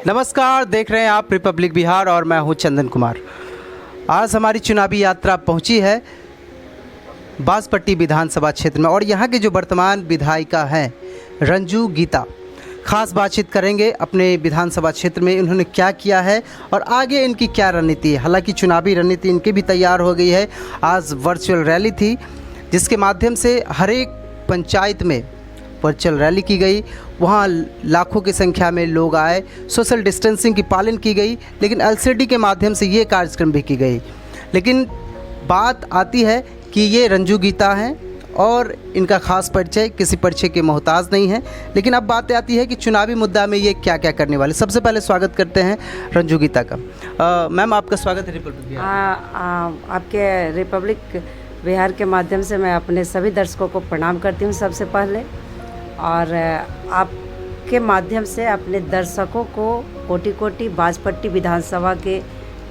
नमस्कार, देख रहे हैं आप रिपब्लिक बिहार और मैं हूं चंदन कुमार। आज हमारी चुनावी यात्रा पहुंची है बांसपट्टी विधानसभा क्षेत्र में और यहां के जो वर्तमान विधायिका हैं रंजू गीता, खास बातचीत करेंगे अपने विधानसभा क्षेत्र में इन्होंने क्या किया है और आगे इनकी क्या रणनीति है। हालांकि चुनावी रणनीति इनकी भी तैयार हो गई है। आज वर्चुअल रैली थी जिसके माध्यम से हर एक पंचायत में वर्चुअल रैली की गई, वहाँ लाखों की संख्या में लोग आए, सोशल डिस्टेंसिंग की पालन की गई, लेकिन एलसीडी के माध्यम से ये कार्यक्रम भी की गई। लेकिन बात आती है कि ये रंजू गीता हैं और इनका खास परिचय किसी परिचय के मोहताज नहीं है। लेकिन अब बात आती है कि चुनावी मुद्दा में ये क्या क्या करने वाले। सबसे पहले स्वागत करते हैं रंजू गीता का। मैम, आपका स्वागत है रिपब्लिक बिहार। आपके रिपब्लिक बिहार के माध्यम से मैं अपने सभी दर्शकों को प्रणाम करती हूँ सबसे पहले, और आपके माध्यम से अपने दर्शकों को कोटि कोटि बांसपट्टी विधानसभा के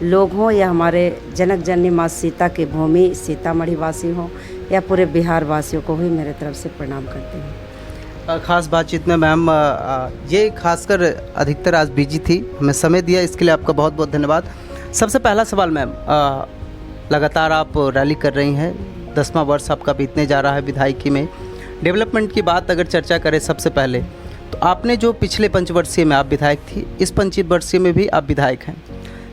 लोग हों या हमारे जनक जननी माँ सीता की भूमि सीतामढ़ी वासी हों या पूरे बिहार वासियों को भी मेरे तरफ से प्रणाम करती हूँ। खास बातचीत में मैम, ये खासकर अधिकतर आज बिजी थी, हमें समय दिया, इसके लिए आपका बहुत बहुत धन्यवाद। सबसे पहला सवाल मैम, लगातार आप रैली कर रही हैं, 10वां वर्ष आपका बीतने जा रहा है विधायकी में। डेवलपमेंट की बात अगर चर्चा करें सबसे पहले, तो आपने जो पिछले पंचवर्षीय में आप विधायक थी, इस पंचवर्षीय में भी आप विधायक हैं।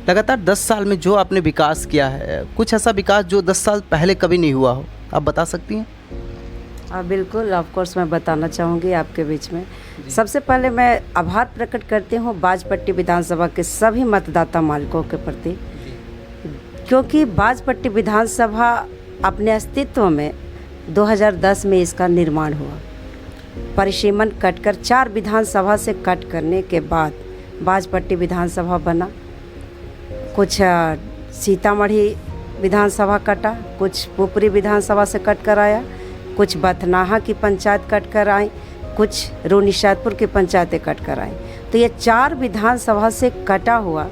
लगातार 10 साल में जो आपने विकास किया है, कुछ ऐसा विकास जो 10 साल पहले कभी नहीं हुआ हो, आप बता सकती हैं? बिल्कुल, ऑफ कोर्स मैं बताना चाहूँगी आपके बीच में। सबसे पहले मैं आभार प्रकट करती हूँ बांसपट्टी विधानसभा के सभी मतदाता मालिकों के प्रति, क्योंकि बांसपट्टी विधानसभा अपने अस्तित्व में 2010 में इसका निर्माण हुआ। परिसीमन कटकर 4 विधानसभा से कट करने के बाद बांसपट्टी विधानसभा बना। कुछ सीतामढ़ी विधानसभा कटा, कुछ पुपरी विधानसभा से कट कर आया, कुछ बथनाहा की पंचायत कट कर आई, कुछ रूनीशादपुर की पंचायतें कट कर आई। तो ये 4 विधानसभा से कटा हुआ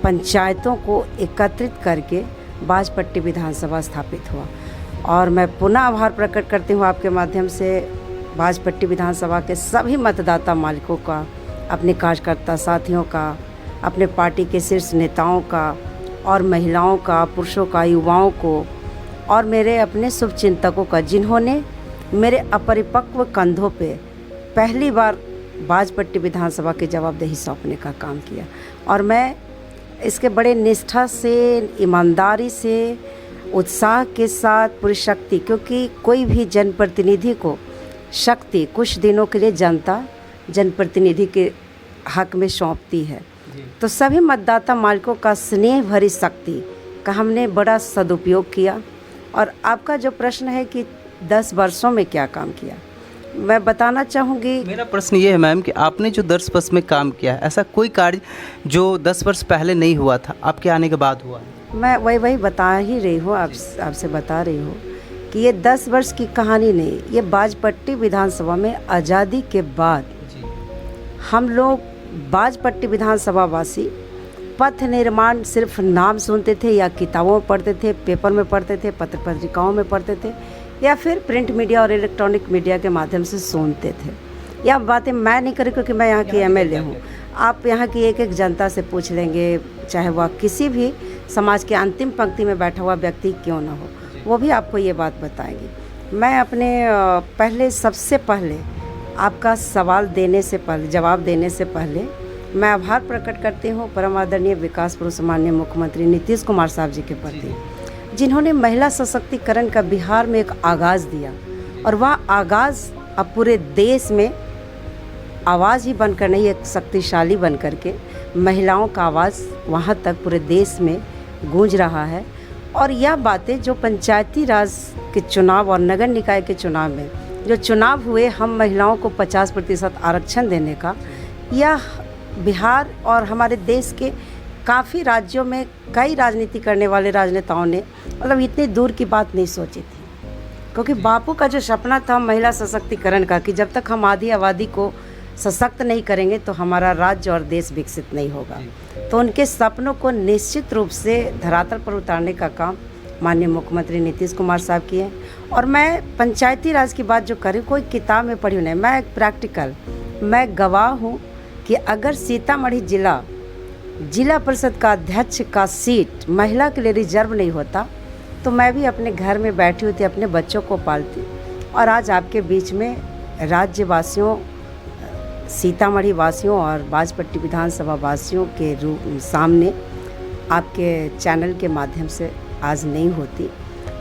पंचायतों को एकत्रित करके बांसपट्टी विधानसभा स्थापित हुआ। और मैं पुनः आभार प्रकट करती हूँ आपके माध्यम से बांसपट्टी विधानसभा के सभी मतदाता मालिकों का, अपने कार्यकर्ता साथियों का, अपने पार्टी के शीर्ष नेताओं का और महिलाओं का, पुरुषों का, युवाओं को और मेरे अपने शुभचिंतकों का, जिन्होंने मेरे अपरिपक्व कंधों पे पहली बार बांसपट्टी विधानसभा की जवाबदेही सौंपने का काम किया। और मैं इसके बड़े निष्ठा से, ईमानदारी से, उत्साह के साथ, पूरी शक्ति, क्योंकि कोई भी जनप्रतिनिधि को शक्ति कुछ दिनों के लिए जनता जनप्रतिनिधि के हक में सौंपती है। तो सभी मतदाता मालिकों का स्नेह भरी शक्ति का हमने बड़ा सदुपयोग किया। और आपका जो प्रश्न है कि 10 वर्षों में क्या काम किया, मैं बताना चाहूँगी। मेरा प्रश्न ये है मैम कि आपने जो 10 वर्ष में काम किया है, ऐसा कोई कार्य जो 10 वर्ष पहले नहीं हुआ था, आपके आने के बाद हुआ? मैं वही बता ही रही हूँ, आपसे बता रही हूँ कि ये 10 वर्ष की कहानी नहीं, ये बांसपट्टी विधानसभा में आज़ादी के बाद हम लोग बांसपट्टी विधानसभा वासी पथ निर्माण सिर्फ नाम सुनते थे या किताबों में पढ़ते थे, पेपर में पढ़ते थे, पत्र पत्रिकाओं में पढ़ते थे, या फिर प्रिंट मीडिया और इलेक्ट्रॉनिक मीडिया के माध्यम से सुनते थे। या बातें मैं नहीं करी क्योंकि मैं यहाँ की एमएलए हूँ। आप यहाँ की एक एक जनता से पूछ लेंगे, चाहे वह किसी भी समाज के अंतिम पंक्ति में बैठा हुआ व्यक्ति क्यों ना हो, वो भी आपको ये बात बताएंगे। मैं अपने सबसे पहले आपका सवाल देने से पहले, जवाब देने से पहले मैं आभार प्रकट करती हूँ परम आदरणीय विकास पुरुष माननीय मुख्यमंत्री नीतीश कुमार साहब जी के प्रति, जिन्होंने महिला सशक्तिकरण का बिहार में एक आगाज़ दिया। और वह आगाज़ अब पूरे देश में आवाज़ ही बनकर नहीं, एक शक्तिशाली बन कर के महिलाओं का आवाज़ वहाँ तक पूरे देश में गूंज रहा है। और यह बातें जो पंचायती राज के चुनाव और नगर निकाय के चुनाव में जो चुनाव हुए, हम महिलाओं को 50% आरक्षण देने का, यह बिहार और हमारे देश के काफ़ी राज्यों में कई राजनीति करने वाले राजनेताओं ने मतलब इतनी दूर की बात नहीं सोची थी। क्योंकि बापू का जो सपना था महिला सशक्तिकरण का, कि जब तक हम आधी आबादी को सशक्त नहीं करेंगे तो हमारा राज्य और देश विकसित नहीं होगा। तो उनके सपनों को निश्चित रूप से धरातल पर उतारने का काम माननीय मुख्यमंत्री नीतीश कुमार साहब किए। और मैं पंचायती राज की बात जो करी, कोई किताब में पढ़ी नहीं, मैं एक प्रैक्टिकल, मैं गवाह हूँ कि अगर सीतामढ़ी जिला परिषद का अध्यक्ष का सीट महिला के लिए रिजर्व नहीं होता तो मैं भी अपने घर में बैठी होती, अपने बच्चों को पालती और आज आपके बीच में राज्यवासियों, सीतामढ़ी वासियों और बाजपट्टी विधानसभा वासियों के सामने आपके चैनल के माध्यम से आज नहीं होती।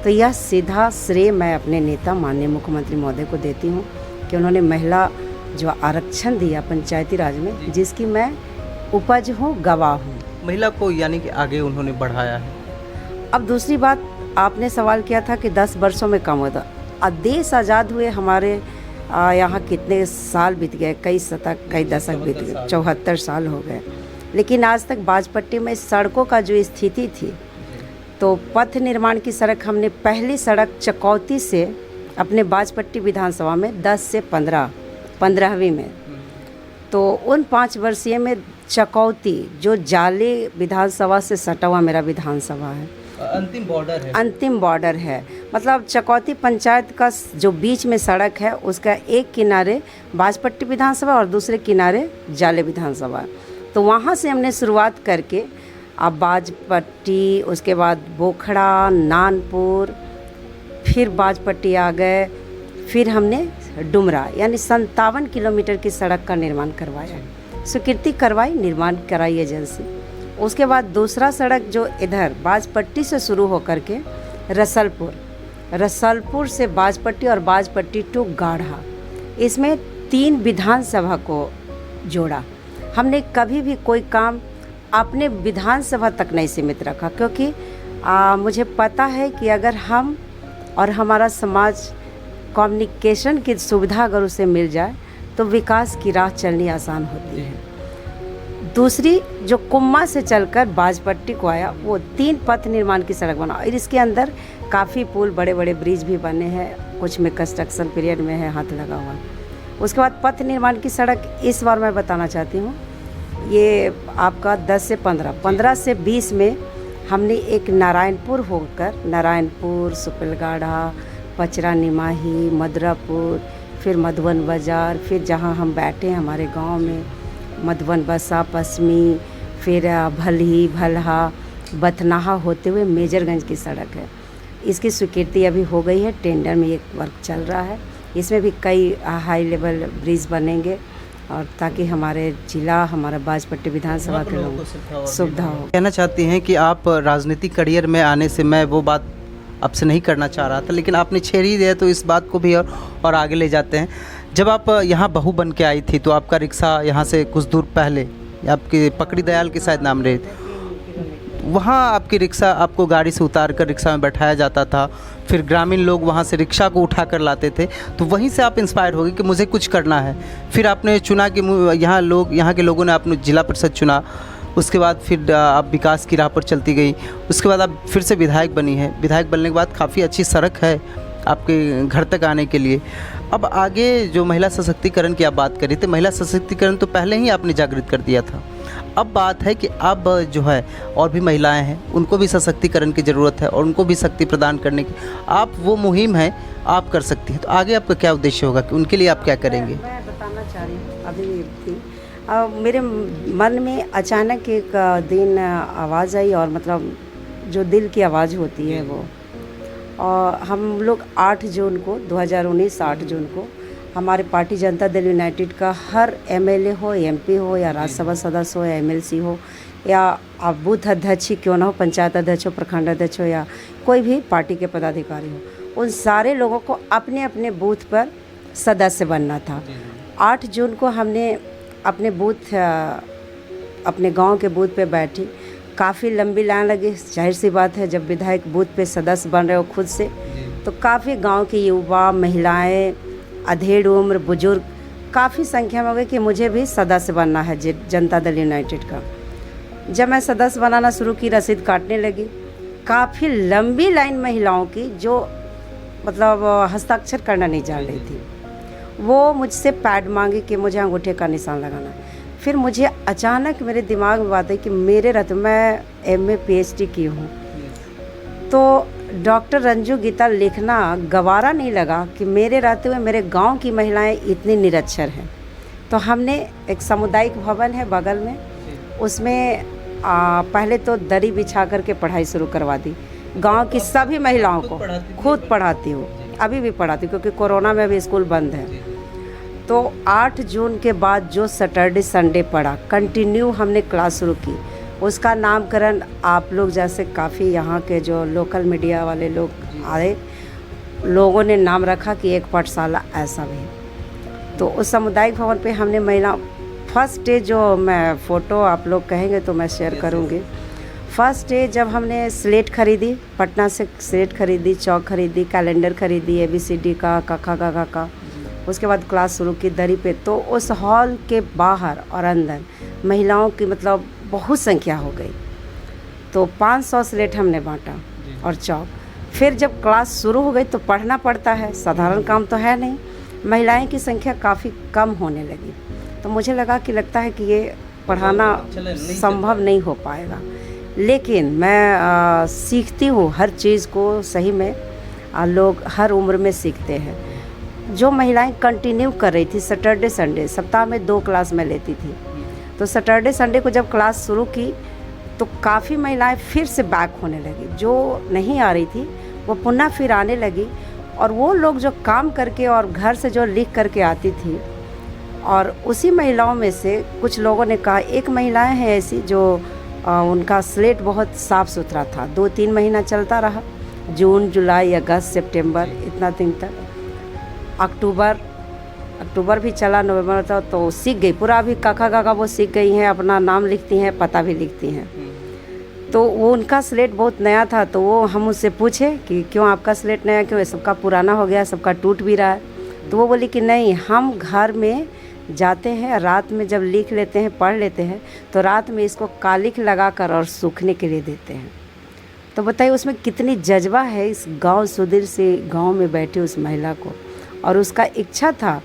तो यह सीधा श्रेय मैं अपने नेता माननीय मुख्यमंत्री महोदय को देती हूँ कि उन्होंने महिला जो आरक्षण दिया पंचायती राज में, जिसकी मैं उपज हूँ, गवाह हूँ। महिला को यानी कि आगे उन्होंने बढ़ाया है। अब दूसरी बात, आपने सवाल किया था कि 10 वर्षों में कम होता। अब देश आज़ाद हुए हमारे यहाँ कितने साल बीत गए, कई शतक कई दशक बीत गए, 74 साल हो गए, लेकिन आज तक बाजपट्टी में सड़कों का जो स्थिति थी, तो पथ निर्माण की सड़क हमने पहली सड़क चकौती से अपने बाजपट्टी विधानसभा में 10 से 15वीं में, तो उन 5 वर्षीय में चकौती जो जाले विधानसभा से सटा हुआ मेरा विधानसभा है, अंतिम बॉर्डर है। मतलब चकौती पंचायत का जो बीच में सड़क है उसका एक किनारे बाजपट्टी विधानसभा और दूसरे किनारे जाले विधानसभा, तो वहाँ से हमने शुरुआत करके अब बाजपट्टी, उसके बाद बोखड़ा, नानपुर, फिर बाजपट्टी आ गए, फिर हमने डुमरा, यानी 57 किलोमीटर की सड़क का निर्माण करवाया, स्वीकृति करवाई, निर्माण कराई एजेंसी। उसके बाद दूसरा सड़क जो इधर बाजपट्टी से शुरू होकर के रसलपुर से बाजपट्टी और बाजपट्टी टू गाढ़ा, इसमें 3 विधानसभा को जोड़ा। हमने कभी भी कोई काम अपने विधानसभा तक नहीं सीमित रखा, क्योंकि मुझे पता है कि अगर हम और हमारा समाज कम्युनिकेशन की सुविधा अगर उसे मिल जाए तो विकास की राह चलनी आसान होती है। दूसरी जो कुम्मा से चलकर बाजपट्टी को आया, वो 3 पथ निर्माण की सड़क बना और इसके अंदर काफ़ी पुल, बड़े बड़े ब्रिज भी बने हैं, कुछ में कंस्ट्रक्शन पीरियड में है, हाथ लगा हुआ। उसके बाद पथ निर्माण की सड़क इस बार मैं बताना चाहती हूँ, ये आपका 10 से 15 से 20 में हमने एक नारायणपुर होकर नारायणपुर, सुपलगाढ़ा, पचरा निमाही, मधुरापुर, फिर मधुबन बाज़ार, फिर जहाँ हम बैठे हैं हमारे गांव में मधुबन बसा, पश्चिमी, फिर भलही, भलहा, बथनाहा होते हुए मेजरगंज की सड़क है। इसकी स्वीकृति अभी हो गई है, टेंडर में ये वर्क चल रहा है। इसमें भी कई हाई लेवल ब्रिज बनेंगे और ताकि हमारे जिला, हमारा बाजपट्टी विधानसभा के लोगों को सुविधा हो। कहना चाहती हैं कि आप राजनीतिक करियर में आने से, मैं वो बात आपसे नहीं करना चाह रहा था, लेकिन आपने छेड़ ही दिया तो इस बात को भी और आगे ले जाते हैं। जब आप यहाँ बहू बन के आई थी तो आपका रिक्शा यहाँ से कुछ दूर पहले, आपके पकड़ी दयाल के शायद नाम रहे, वहाँ आपकी रिक्शा, आपको गाड़ी से उतार कर रिक्शा में बैठाया जाता था, फिर ग्रामीण लोग वहाँ से रिक्शा को उठा कर लाते थे, तो वहीं से आप इंस्पायर हो गए कि मुझे कुछ करना है। फिर आपने चुना कि यहाँ के लोगों ने आपने जिला परिषद चुना, उसके बाद फिर आप विकास की राह पर चलती गई, उसके बाद आप फिर से विधायक बनी हैं। विधायक बनने के बाद काफ़ी अच्छी सड़क है आपके घर तक आने के लिए। अब आगे जो महिला सशक्तिकरण की आप बात करी थी, महिला सशक्तिकरण तो पहले ही आपने जागृत कर दिया था, अब बात है कि अब जो है और भी महिलाएं हैं, उनको भी सशक्तिकरण की ज़रूरत है और उनको भी शक्ति प्रदान करने की आप वो मुहिम है, आप कर सकती हैं। तो आगे आपका क्या उद्देश्य होगा कि उनके लिए आप क्या करेंगे? मैं बताना चाह रही हूँ, अभी थी मेरे मन में अचानक एक दिन आवाज़ आई, और मतलब जो दिल की आवाज़ होती है वो, और हम लोग 8 जून को 2019 8 जून को हमारे पार्टी जनता दल यूनाइटेड का हर एमएलए हो, एमपी हो, या राज्यसभा सदस्य हो, या एमएलसी हो, या आप बूथ अध्यक्ष ही क्यों ना हो, पंचायत अध्यक्ष हो, प्रखंड अध्यक्ष हो, या कोई भी पार्टी के पदाधिकारी हो, उन सारे लोगों को अपने अपने बूथ पर सदस्य बनना था। 8 जून को हमने अपने बूथ, अपने गांव के बूथ पे बैठी, काफ़ी लंबी लाइन लगी। जाहिर सी बात है, जब विधायक बूथ पे सदस्य बन रहे हो खुद से, तो काफ़ी गांव के युवा, महिलाएं, अधेड़ उम्र, बुजुर्ग काफ़ी संख्या में हो गई कि मुझे भी सदस्य बनना है जनता दल यूनाइटेड का। जब मैं सदस्य बनाना शुरू की, रसीद काटने लगी, काफ़ी लंबी लाइन महिलाओं की जो मतलब हस्ताक्षर करना नहीं जान रही थी, वो मुझसे पैड मांगी कि मुझे अंगूठे का निशान लगाना है। फिर मुझे अचानक मेरे दिमाग में बात आई कि मेरे रहते, मैं MA PhD की हूँ, तो डॉक्टर रंजू गीता लिखना गवारा नहीं लगा कि मेरे रहते हुए मेरे गांव की महिलाएं इतनी निरक्षर हैं, तो हमने एक सामुदायिक भवन है बगल में, उसमें पहले तो दरी बिछा करके पढ़ाई शुरू करवा दी। गांव की सभी महिलाओं को खुद पढ़ाती हूँ, अभी भी पढ़ाती हूँ क्योंकि कोरोना में अभी स्कूल बंद है। तो 8 जून के बाद जो सैटरडे संडे पड़ा, कंटिन्यू हमने क्लास शुरू की। उसका नामकरण आप लोग जैसे काफ़ी यहाँ के जो लोकल मीडिया वाले लोग आए, लोगों ने नाम रखा कि एक पाठशाला ऐसा भी। तो उस सामुदायिक भवन पे हमने महिला फर्स्ट डे, जो मैं फ़ोटो आप लोग कहेंगे तो मैं शेयर करूँगी। फर्स्ट डे जब हमने स्लेट खरीदी, पटना से स्लेट खरीदी, चौक खरीदी, कैलेंडर खरीदी, ABCD का, कखा का, उसके बाद क्लास शुरू की दरी पे। तो उस हॉल के बाहर और अंदर महिलाओं की मतलब बहुत संख्या हो गई। तो 500 स्लेट हमने बांटा और चौक। फिर जब क्लास शुरू हो गई तो पढ़ना पड़ता है, साधारण काम तो है नहीं। महिलाएं की संख्या काफ़ी कम होने लगी, तो मुझे लगता है कि ये पढ़ाना संभव नहीं हो पाएगा। लेकिन मैं सीखती हूँ हर चीज़ को, सही में लोग हर उम्र में सीखते हैं। जो महिलाएं कंटिन्यू कर रही थी सैटरडे संडे, सप्ताह में 2 क्लास मैं लेती थी। तो सैटरडे संडे को जब क्लास शुरू की तो काफ़ी महिलाएं फिर से बैक होने लगी। जो नहीं आ रही थी वो पुनः फिर आने लगी। और वो लोग जो काम करके और घर से जो लिख करके आती थी, और उसी महिलाओं में से कुछ लोगों ने कहा, एक महिलाएं हैं ऐसी जो उनका स्लेट बहुत साफ़ सुथरा था। 2-3 महीना चलता रहा, जून, जुलाई, अगस्त, सितंबर, इतना दिन तक। अक्टूबर भी चला, नवंबर था, तो सीख गई पूरा। अभी काका वो सीख गई हैं, अपना नाम लिखती हैं, पता भी लिखती हैं। तो वो उनका स्लेट बहुत नया था, तो वो हम उससे पूछे कि क्यों आपका स्लेट नया, क्यों? सबका पुराना हो गया, सबका टूट भी रहा है। तो वो बोली कि नहीं, हम घर में जाते हैं, रात में जब लिख लेते हैं, पढ़ लेते हैं, तो रात में इसको कालिख लगा कर और सूखने के लिए देते हैं। तो बताइए उसमें कितनी जज्बा है इस गांव सुदूर से गांव में बैठे उस महिला को। और उसका इच्छा था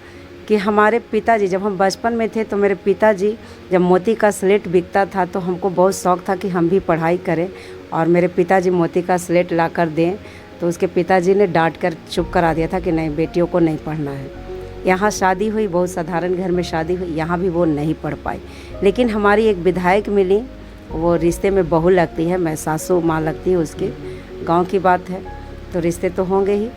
कि हमारे पिताजी, जब हम बचपन में थे तो मेरे पिताजी जब मोती का स्लेट बिकता था तो हमको बहुत शौक़ था कि हम भी पढ़ाई करें, और मेरे पिताजी मोती का स्लेट ला कर दें। तो उसके पिताजी ने डांट कर चुप करा दिया था कि नहीं, बेटियों को नहीं पढ़ना है। यहाँ शादी हुई, बहुत साधारण घर में शादी हुई, यहाँ भी वो नहीं पढ़ पाई। लेकिन हमारी एक विधायक मिली, वो रिश्ते में बहू लगती है, मैं सासू माँ लगती है उसकी। गाँव की बात है तो रिश्ते तो होंगे ही।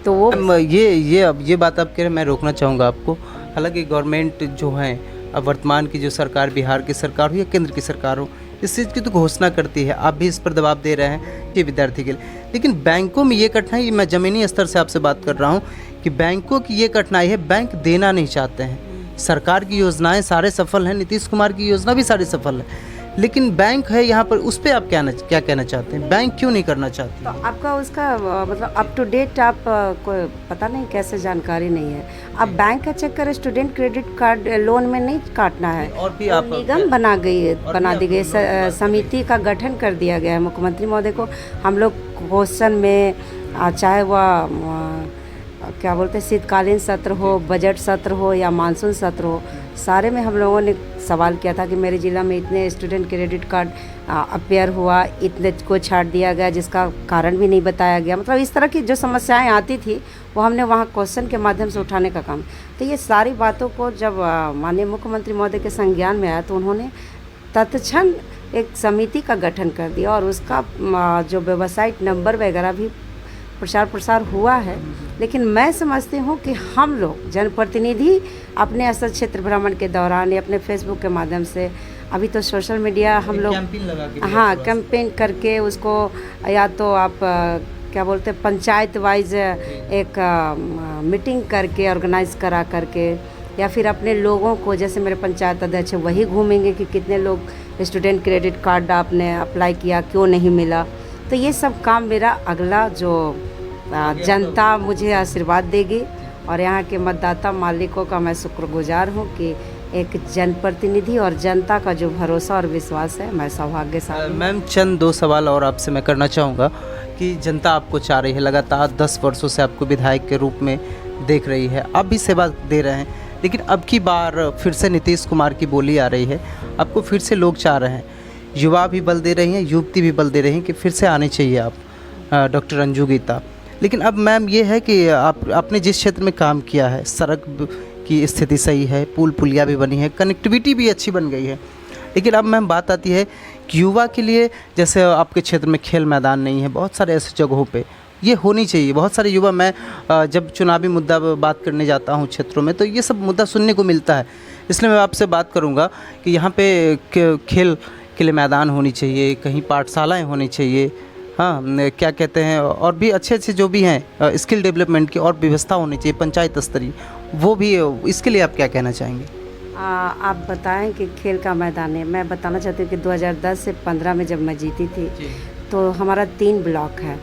तो वो अब ये बात आप कह रहे हैं, मैं रोकना चाहूँगा आपको। हालांकि गवर्नमेंट जो है, अब वर्तमान की जो सरकार, बिहार की सरकार हो या केंद्र की सरकार हो, इस चीज़ की तो घोषणा करती है, आप भी इस पर दबाव दे रहे हैं ये विद्यार्थी के लिए। लेकिन बैंकों में ये कठिनाई, मैं ज़मीनी स्तर से आपसे बात कर रहा हूँ कि बैंकों की ये कठिनाई है, बैंक देना नहीं चाहते हैं। सरकार की योजनाएँ सारे सफल हैं, नीतीश कुमार की योजना भी सारी सफल है, लेकिन बैंक है यहाँ पर, उस पर आप क्या कहना चाहते हैं? बैंक क्यों नहीं करना चाहते? तो आपका उसका मतलब अप टू डेट आप को पता नहीं, कैसे जानकारी नहीं है। अब बैंक का चक्कर स्टूडेंट क्रेडिट कार्ड लोन में नहीं काटना है। और भी आप निगम बना दी गई, समिति का गठन कर दिया गया है मुख्यमंत्री महोदय को। हम लोग क्वेश्चन में चाहे वह क्या बोलते हैं, शीतकालीन सत्र हो, बजट सत्र हो या मानसून सत्र हो, सारे में हम लोगों ने सवाल किया था कि मेरे ज़िला में इतने स्टूडेंट क्रेडिट कार्ड अपेयर हुआ, इतने को छाट दिया गया, जिसका कारण भी नहीं बताया गया। मतलब इस तरह की जो समस्याएं आती थी वो हमने वहाँ क्वेश्चन के माध्यम से उठाने का काम। तो ये सारी बातों को जब माननीय मुख्यमंत्री महोदय के संज्ञान में आया तो उन्होंने तत्क्षण एक समिति का गठन कर दिया, और उसका जो वेबसाइट नंबर वगैरह भी प्रचार प्रसार हुआ है। लेकिन मैं समझती हूँ कि हम लोग जनप्रतिनिधि अपने स्तर क्षेत्र भ्रमण के दौरान या अपने फेसबुक के माध्यम से, अभी तो सोशल मीडिया हम लोग कैंपेन करके उसको, या तो आप क्या बोलते हैं, पंचायत वाइज एक मीटिंग करके ऑर्गेनाइज करा करके, या फिर अपने लोगों को, जैसे मेरे पंचायत अध्यक्ष वही घूमेंगे कि कितने लोग स्टूडेंट क्रेडिट कार्ड आपने अप्लाई किया, क्यों नहीं मिला। तो ये सब काम मेरा अगला जो जनता मुझे आशीर्वाद देगी, और यहाँ के मतदाता मालिकों का मैं शुक्रगुजार हूँ कि एक जनप्रतिनिधि और जनता का जो भरोसा और विश्वास है, मैं सौभाग्यशाली। मैम, चंद 2 सवाल और आपसे मैं करना चाहूँगा कि जनता आपको चाह रही है, लगातार 10 वर्षों से आपको विधायक के रूप में देख रही है, आप भी सेवा दे रहे हैं, लेकिन अब की बार फिर से नीतीश कुमार की बोली आ रही है, आपको फिर से लोग चाह रहे हैं, युवा भी बल दे रही हैं, युवती भी बल दे रही हैं कि फिर से आने चाहिए आप, डॉक्टर अंजू गीता। लेकिन अब मैम ये है कि आपने जिस क्षेत्र में काम किया है, सड़क की स्थिति सही है, पुल पुलिया भी बनी है, कनेक्टिविटी भी अच्छी बन गई है। लेकिन अब मैम बात आती है कि युवा के लिए, जैसे आपके क्षेत्र में खेल मैदान नहीं है, बहुत सारे ऐसे जगहों पे ये होनी चाहिए। बहुत सारे युवा, मैं जब चुनावी मुद्दा बात करने जाता हूँ क्षेत्रों में, तो ये सब मुद्दा सुनने को मिलता है। इसलिए मैं आपसे बात करूँगा कि यहाँ पे खेल के लिए मैदान होनी चाहिए, कहीं पाठशालाएँ होनी चाहिए, हाँ क्या कहते हैं, और भी अच्छे अच्छे जो भी हैं स्किल डेवलपमेंट की और व्यवस्था होनी चाहिए पंचायत स्तरीय, वो भी। इसके लिए आप क्या कहना चाहेंगे? आप बताएं कि खेल का मैदान है। मैं बताना चाहती हूँ कि 2010 से 15 में जब मैं जीती थी तो हमारा 3 ब्लॉक है।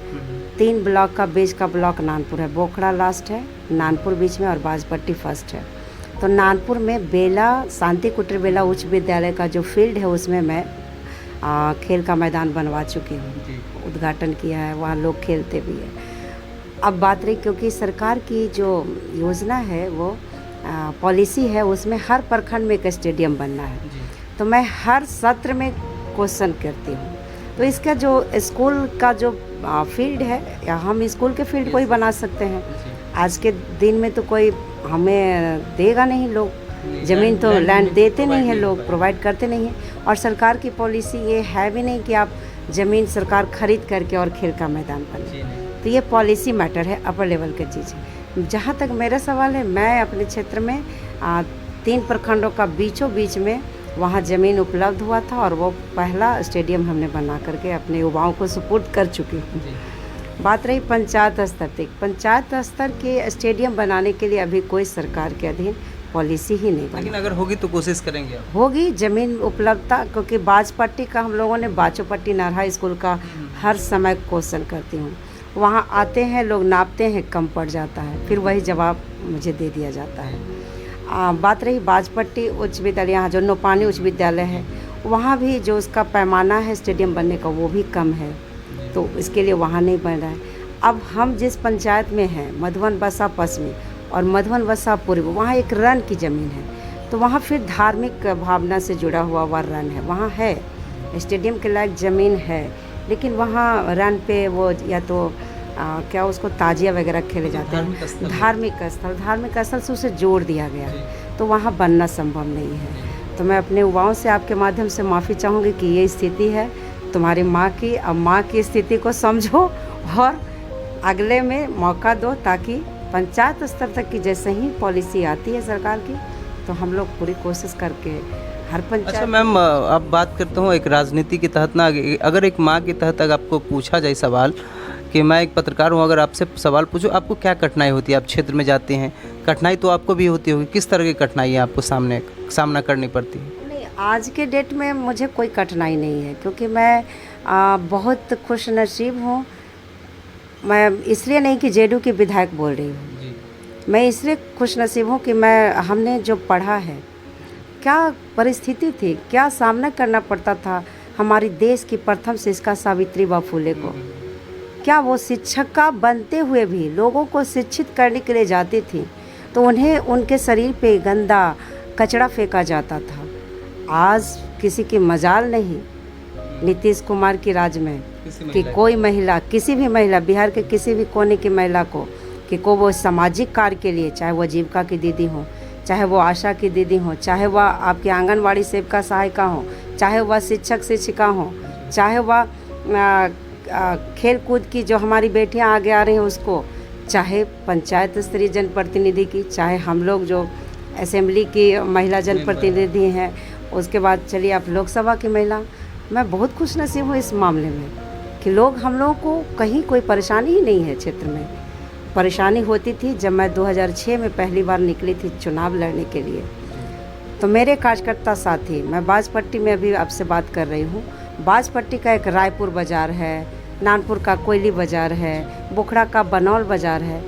3 ब्लॉक का बीच का ब्लॉक नानपुर है, बोखड़ा लास्ट है, नानपुर बीच में और बाजपट्टी फर्स्ट है। तो नानपुर में बेला शांति कुटीर बेला उच्च विद्यालय का जो फील्ड है उसमें मैं खेल का मैदान बनवा चुकी हूँ, उद्घाटन किया है, वहाँ लोग खेलते भी हैं। अब बात रही, क्योंकि सरकार की जो योजना है वो पॉलिसी है, उसमें हर प्रखंड में एक स्टेडियम बनना है। तो मैं हर सत्र में क्वेश्चन करती हूँ। तो इसका जो स्कूल का जो फील्ड है, या हम स्कूल के फील्ड को ही बना सकते हैं। आज के दिन में तो कोई हमें देगा नहीं, लोग ज़मीन तो लैंड देते नहीं हैं, लोग प्रोवाइड करते नहीं हैं। और सरकार की पॉलिसी ये है भी नहीं कि आप ज़मीन सरकार खरीद करके और खेल का मैदान बने। तो ये पॉलिसी मैटर है, अपर लेवल की चीज़ है। जहाँ तक मेरा सवाल है, मैं अपने क्षेत्र में 3 प्रखंडों का बीचों बीच में वहाँ ज़मीन उपलब्ध हुआ था और वो पहला स्टेडियम हमने बना करके अपने युवाओं को सुपुर्द कर चुकी हूँ। बात रही पंचायत स्तर तक, पंचायत स्तर के स्टेडियम बनाने के लिए अभी कोई सरकार के अधीन पॉलिसी ही नहीं बनी। लेकिन अगर होगी तो कोशिश करेंगे आप? होगी ज़मीन उपलब्धता, क्योंकि बाजपट्टी का हम लोगों ने बाचोपट्टी नारहा स्कूल का हर समय क्वेश्चन करती हूँ। वहाँ आते हैं लोग, नापते हैं, कम पड़ जाता है, फिर वही जवाब मुझे दे दिया जाता है। बात रही बाजपट्टी उच्च विद्यालय, यहाँ जो नोपानी उच्च विद्यालय है, वहाँ भी जो उसका पैमाना है स्टेडियम बनने का वो भी कम है, तो इसके लिए वहाँ नहीं बन रहा है। अब हम जिस पंचायत में हैं, मधुवन बसा पश्चिमी और मधुवन बसा पूर्व, वहाँ एक रन की ज़मीन है, तो वहाँ फिर धार्मिक भावना से जुड़ा हुआ रन है, वहाँ है स्टेडियम के लायक ज़मीन है, लेकिन वहाँ रन पे वो या तो क्या उसको ताजिया वगैरह खेले जाते हैं, धार्मिक स्थल से उसे जोड़ दिया गया है, तो वहाँ बनना संभव नहीं है। तो मैं अपने युवाओं से आपके माध्यम से माफ़ी चाहूँगी कि ये स्थिति है तुम्हारी माँ की। अब माँ की स्थिति को समझो और अगले में मौका दो, ताकि पंचायत स्तर तक की जैसे ही पॉलिसी आती है सरकार की, तो हम लोग पूरी कोशिश करके हर पंचायत। अच्छा मैम, अब बात करता हूँ एक राजनीति के तहत ना, अगर एक माँ के तहत अगर आपको पूछा जाए सवाल कि मैं एक पत्रकार हूँ, अगर आपसे सवाल पूछूँ, आपको क्या कठिनाई होती है? आप क्षेत्र में जाते हैं, कठिनाई तो आपको भी होती होगी, किस तरह की कठिनाई आपको सामना करनी पड़ती है? नहीं, आज के डेट में मुझे कोई कठिनाई नहीं है, क्योंकि मैं बहुत खुश नसीब हूँ। मैं इसलिए नहीं कि जेडीयू की विधायक बोल रही हूँ, मैं इसलिए खुश नसीब हूँ कि हमने जो पढ़ा है, क्या परिस्थिति थी, क्या सामना करना पड़ता था हमारी देश की प्रथम शिक्षिका सावित्रीबाई फुले को। क्या वो शिक्षिका बनते हुए भी लोगों को शिक्षित करने के लिए जाती थी, तो उन्हें उनके शरीर पे गंदा कचरा फेंका जाता था। आज किसी की मजाल नहीं नीतीश कुमार की राज में कि कोई महिला, किसी भी महिला, बिहार के किसी भी कोने की महिला को कि वो सामाजिक कार्य के लिए, चाहे वो जीविका की दीदी हो, चाहे वो आशा की दीदी हो, चाहे वह आपकी आंगनवाड़ी सेविका सहायिका हो, चाहे वह शिक्षक शिक्षिका हो, चाहे वह खेल कूद की जो हमारी बेटियां आगे आ रही हैं उसको, चाहे पंचायत स्तरीय जनप्रतिनिधि की, चाहे हम लोग जो असेंबली की महिला जनप्रतिनिधि हैं, उसके बाद चलिए आप लोकसभा की महिला। मैं बहुत खुश नसीब हूँ इस मामले में कि हम लोगों को कहीं कोई परेशानी ही नहीं है। क्षेत्र में परेशानी होती थी जब मैं 2006 में पहली बार निकली थी चुनाव लड़ने के लिए, तो मेरे कार्यकर्ता साथी, मैं बाजपट्टी में अभी आपसे बात कर रही हूँ, बाजपट्टी का एक रायपुर बाज़ार है, नानपुर का कोयली बाज़ार है, बोखड़ा का बनौल बाज़ार है।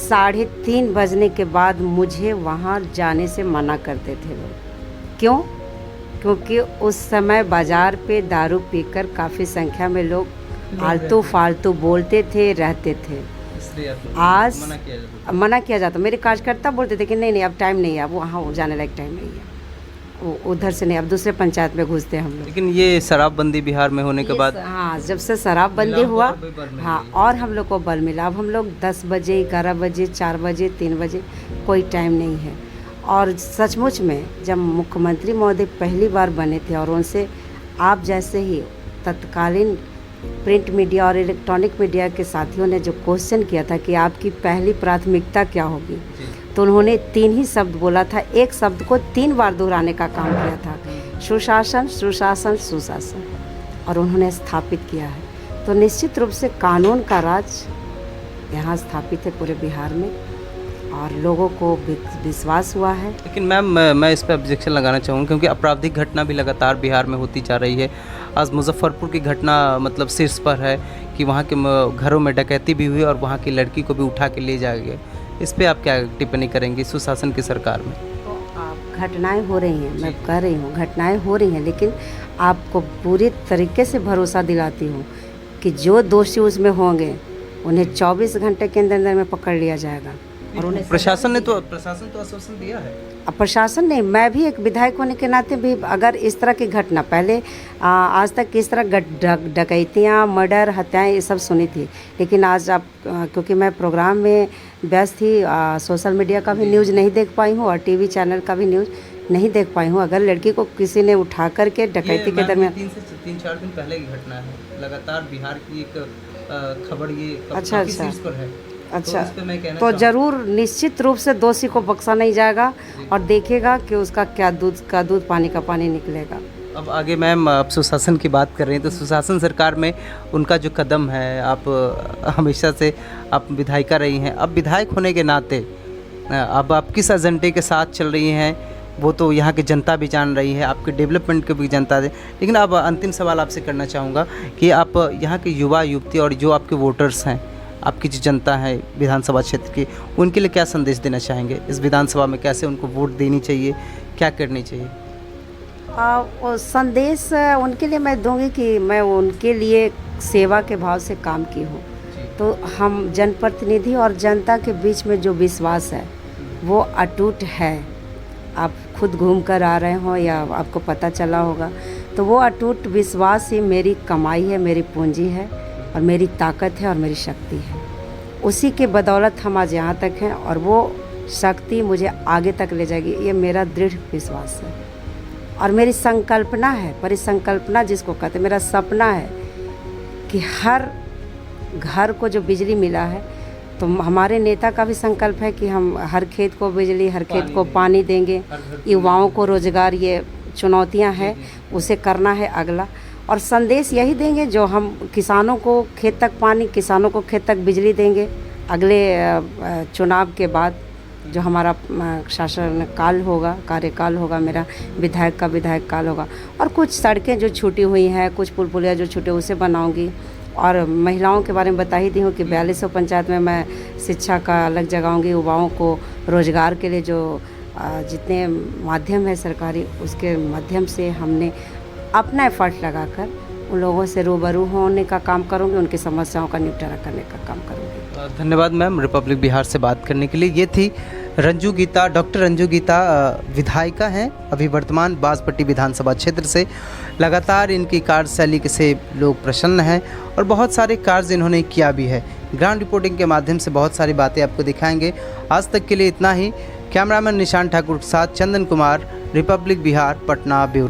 3:30 बजने के बाद मुझे वहाँ जाने से मना करते थे लोग। क्यों? क्योंकि उस समय बाज़ार पे दारू पीकर काफ़ी संख्या में लोग आलतू फालतू बोलते थे, रहते थे। आज मना किया जाता। मेरे कार्यकर्ता बोलते थे कि नहीं नहीं अब टाइम नहीं है, अब वहाँ जाने लायक टाइम नहीं है, वो उधर से नहीं, अब दूसरे पंचायत में घुसते हैं हम लोग। लेकिन ये शराबबंदी बिहार में होने के बाद, हाँ, जब से शराबबंदी हुआ, हाँ, और हम लोग को बल मिला। अब हम लोग 10 बजे, 11 बजे, 4 बजे, 3 बजे कोई टाइम नहीं है। और सचमुच में जब मुख्यमंत्री महोदय पहली बार बने थे और उनसे आप जैसे ही तत्कालीन प्रिंट मीडिया और इलेक्ट्रॉनिक मीडिया के साथियों ने जो क्वेश्चन किया था कि आपकी पहली प्राथमिकता क्या होगी, तो उन्होंने 3 ही शब्द बोला था, एक शब्द को 3 बार दोहराने का काम किया था, सुशासन सुशासन सुशासन, और उन्होंने स्थापित किया है। तो निश्चित रूप से कानून का राज यहाँ स्थापित है पूरे बिहार में और लोगों को विश्वास हुआ है। लेकिन मैम मैं इस पर ऑब्जेक्शन लगाना चाहूँगा क्योंकि आपराधिक घटना भी लगातार बिहार में होती जा रही है। आज मुजफ्फरपुर की घटना मतलब शीर्ष पर है कि वहाँ के घरों में डकैती भी हुई और वहाँ की लड़की को भी उठा के ले जाया गया। इस पे आप क्या टिप्पणी करेंगी सुशासन की सरकार में? तो आप घटनाएं हो रही हैं, मैं कह रही हूँ घटनाएं हो रही हैं, लेकिन आपको पूरी तरीके से भरोसा दिलाती हूँ कि जो दोषी उसमें होंगे उन्हें 24 घंटे के अंदर में पकड़ लिया जाएगा। और उन्हें प्रशासन तो आश्वासन दिया है। अब प्रशासन नहीं, मैं भी एक विधायक होने के नाते भी अगर इस तरह की घटना पहले आज तक इस तरह डकैतियाँ, मर्डर, हत्याएं ये सब सुनी थी, लेकिन आज आप क्योंकि मैं प्रोग्राम में व्यस्त थी, सोशल मीडिया का भी न्यूज़ नहीं देख पाई हूँ और टीवी चैनल का भी न्यूज़ नहीं देख पाई हूँ। अगर लड़की को किसी ने उठा करके डकैती के दरमियान 3-4 दिन पहले की घटना है, लगातार बिहार की एक खबर ये अच्छा शीर्ष पर है। अच्छा, तो इस पे मैं कहना तो चाहूँगा। ज़रूर निश्चित रूप से दोषी को बख्शा नहीं जाएगा और देखेगा कि उसका क्या दूध का दूध पानी का पानी निकलेगा। अब आगे मैम आप सुशासन की बात कर रही हैं तो सुशासन सरकार में उनका जो कदम है, आप हमेशा से आप विधायिका रही हैं, अब विधायक होने के नाते अब आप किस एजेंडे के साथ चल रही हैं वो तो यहाँ की जनता भी जान रही है, आपके डेवलपमेंट को भी जनता दे। लेकिन अब अंतिम सवाल आपसे करना चाहूँगा कि आप यहाँ के युवा युवती और जो आपके वोटर्स हैं, आपकी जो जनता है विधानसभा क्षेत्र की, उनके लिए क्या संदेश देना चाहेंगे? इस विधानसभा में कैसे उनको वोट देनी चाहिए, क्या करनी चाहिए? वो संदेश उनके लिए मैं दूंगी कि मैं उनके लिए सेवा के भाव से काम की हूँ। तो हम जनप्रतिनिधि और जनता के बीच में जो विश्वास है वो अटूट है। आप खुद घूम कर आ रहे हो या आपको पता चला होगा, तो वो अटूट विश्वास ही मेरी कमाई है, मेरी पूंजी है और मेरी ताकत है और मेरी शक्ति है। उसी के बदौलत हम आज यहाँ तक हैं और वो शक्ति मुझे आगे तक ले जाएगी, ये मेरा दृढ़ विश्वास है। और मेरी संकल्पना है, परिसंकल्पना जिसको कहते हैं, मेरा सपना है कि हर घर को जो बिजली मिला है, तो हमारे नेता का भी संकल्प है कि हम हर खेत को बिजली, हर खेत को पानी देंगे, युवाओं को रोजगार, ये चुनौतियां हैं उसे करना है अगला। और संदेश यही देंगे जो हम किसानों को खेत तक पानी, किसानों को खेत तक बिजली देंगे अगले चुनाव के बाद जो हमारा शासन काल होगा, कार्यकाल होगा, मेरा विधायक का विधायक काल होगा। और कुछ सड़कें जो छूटी हुई हैं, कुछ पुल पुलिया जो छूटे उसे बनाऊंगी। और महिलाओं के बारे में बता ही दी हूँ कि 4200 पंचायत में मैं शिक्षा का अलग जगाऊंगी, युवाओं को रोजगार के लिए जो जितने माध्यम है सरकारी, उसके माध्यम से हमने अपना एफर्ट लगाकर उन लोगों से रूबरू होने का काम करूंगी, उनकी समस्याओं का निपटारा करने का काम करूंगी। धन्यवाद मैम रिपब्लिक बिहार से बात करने के लिए। ये थी रंजू गीता, डॉक्टर रंजू गीता विधायिका हैं अभी वर्तमान बांसपट्टी विधानसभा क्षेत्र से। लगातार इनकी कार्यशैली से लोग प्रसन्न हैं और बहुत सारे कार्य इन्होंने किया भी है। ग्राउंड रिपोर्टिंग के माध्यम से बहुत सारी बातें आपको दिखाएंगे। आज तक के लिए इतना ही। कैमरामैन निशान ठाकुर के साथ चंदन कुमार, रिपब्लिक बिहार, पटना ब्यूरो।